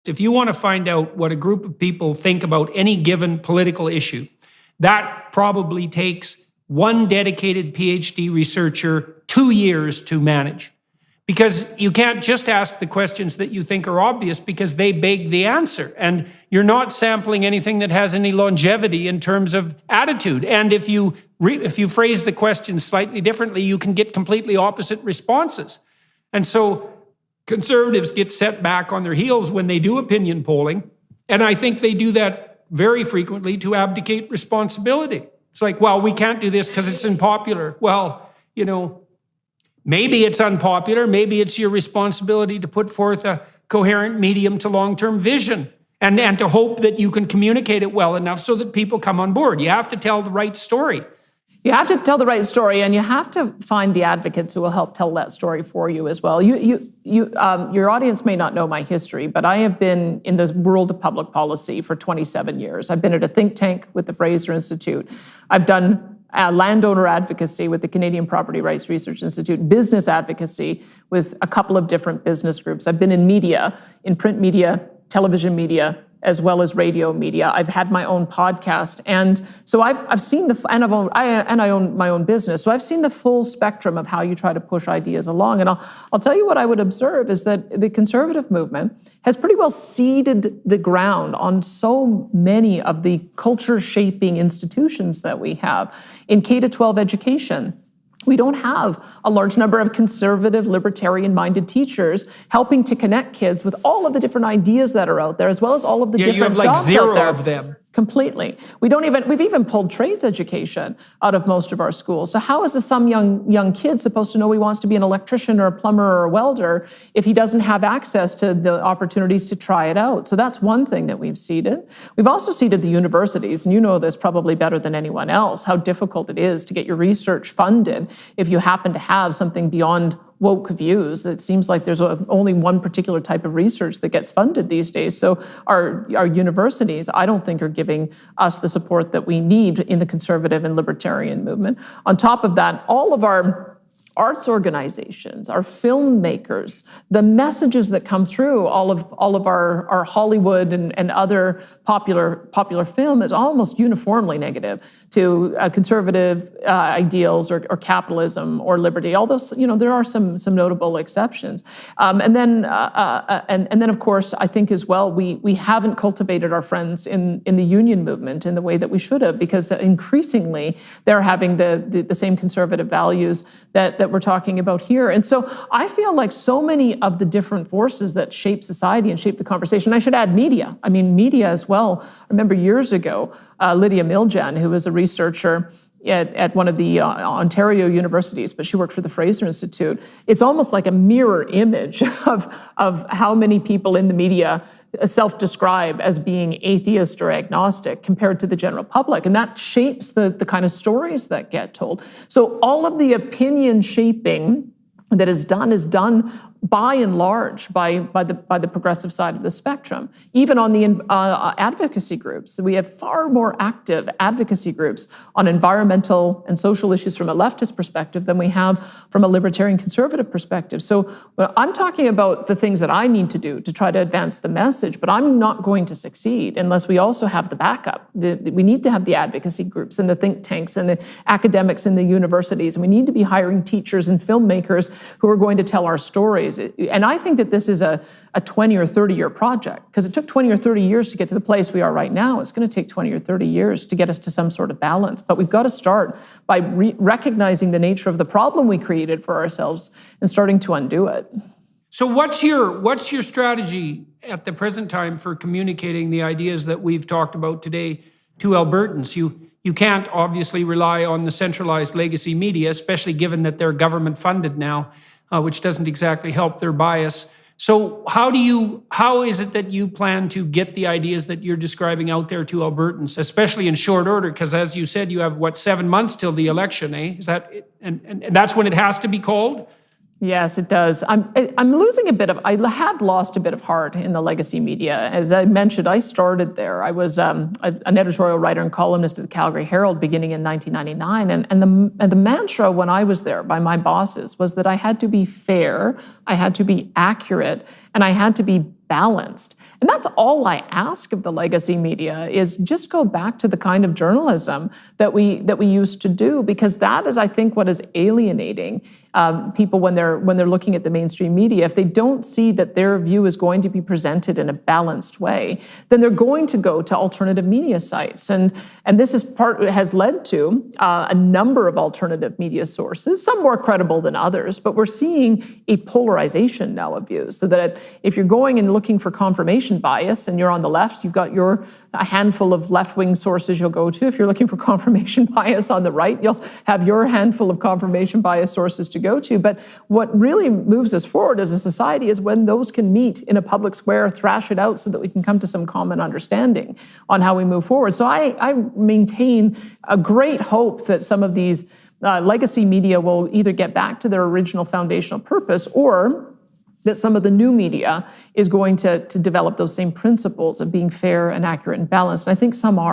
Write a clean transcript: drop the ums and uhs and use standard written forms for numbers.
If you want to find out what a group of people think about any given political issue, that probably takes one dedicated PhD researcher 2 years to manage. Because you can't just ask the questions that you think are obvious because they beg the answer. And you're not sampling anything that has any longevity in terms of attitude. And if you phrase the question slightly differently, you can get completely opposite responses. And so Conservatives get set back on their heels when they do opinion polling. And I think they do that very frequently to abdicate responsibility. It's like, well, we can't do this because it's unpopular. Well, maybe it's unpopular. Maybe it's your responsibility to put forth a coherent medium to long-term vision and to hope that you can communicate it well enough so that people come on board. You have to tell the right story. You have to tell the right story, and you have to find the advocates who will help tell that story for you as well. Your audience may not know my history, but I have been in the world of public policy for 27 years. I've been at a think tank with the Fraser Institute. I've done landowner advocacy with the Canadian Property Rights Research Institute, business advocacy with a couple of different business groups. I've been in media, in print media, television media, as well as radio media. I've had my own podcast, and so I've seen I own my own business, so I've seen the full spectrum of how you try to push ideas along. And I'll tell you what I would observe is that the Conservative movement has pretty well seeded the ground on so many of the culture-shaping institutions that we have in K-12 education. We don't have a large number of conservative, libertarian-minded teachers helping to connect kids with all of the different ideas that are out there, as well as all of the different jobs out there. You have like zero of them. Completely. We've even pulled trades education out of most of our schools. So how is some young kid supposed to know he wants to be an electrician or a plumber or a welder if he doesn't have access to the opportunities to try it out? So that's one thing that we've seeded. We've also seeded the universities, and you know this probably better than anyone else, how difficult it is to get your research funded if you happen to have something beyond woke views. It seems like there's only one particular type of research that gets funded these days. So our universities, I don't think, are giving us the support that we need in the conservative and libertarian movement. On top of that, all of our arts organizations, our filmmakers, the messages that come through all of our Hollywood and other popular film is almost uniformly negative to conservative ideals or capitalism or liberty. Although there are some notable exceptions, and then of course I think as well we haven't cultivated our friends in the union movement in the way that we should have, because increasingly they're having the same conservative values that we're talking about here. And so I feel like so many of the different forces that shape society and shape the conversation, I should add media. I mean, media as well. I remember years ago, Lydia Miljan, who was a researcher at one of the Ontario universities, but she worked for the Fraser Institute. It's almost like a mirror image of how many people in the media self-describe as being atheist or agnostic compared to the general public. And that shapes the kind of stories that get told. So all of the opinion shaping that is done by and large by the progressive side of the spectrum. Even on the advocacy groups, we have far more active advocacy groups on environmental and social issues from a leftist perspective than we have from a libertarian conservative perspective. So I'm talking about the things that I need to do to try to advance the message, but I'm not going to succeed unless we also have the backup. We need to have the advocacy groups and the think tanks and the academics in the universities, and we need to be hiring teachers and filmmakers who are going to tell our stories. And I think that this is a 20 or 30-year project, because it took 20 or 30 years to get to the place we are right now. It's going to take 20 or 30 years to get us to some sort of balance. But we've got to start by recognizing the nature of the problem we created for ourselves and starting to undo it. So what's your strategy at the present time for communicating the ideas that we've talked about today to Albertans? You can't obviously rely on the centralized legacy media, especially given that they're government funded now, which doesn't exactly help their bias. So how is it that you plan to get the ideas that you're describing out there to Albertans, especially in short order? Because as you said, you have 7 months till the election, eh? Is that it? And that's when it has to be called? Yes, it does. I had lost a bit of heart in the legacy media. As I mentioned, I started there. I was an editorial writer and columnist at the Calgary Herald beginning in 1999. And the mantra when I was there by my bosses was that I had to be fair, I had to be accurate, and I had to be balanced. And that's all I ask of the legacy media, is just go back to the kind of journalism that we used to do, because that is, I think, what is alienating people when they're looking at the mainstream media. If they don't see that their view is going to be presented in a balanced way, then they're going to go to alternative media sites. And this is has led to a number of alternative media sources, some more credible than others, but we're seeing a polarization now of views, so that if you're going and looking for confirmation bias and you're on the left, you've got a handful of left-wing sources you'll go to. If you're looking for confirmation bias on the right, you'll have your handful of confirmation bias sources to go to. But what really moves us forward as a society is when those can meet in a public square, thrash it out so that we can come to some common understanding on how we move forward. So I maintain a great hope that some of these legacy media will either get back to their original foundational purpose, or that some of the new media is going to develop those same principles of being fair and accurate and balanced. And I think some are.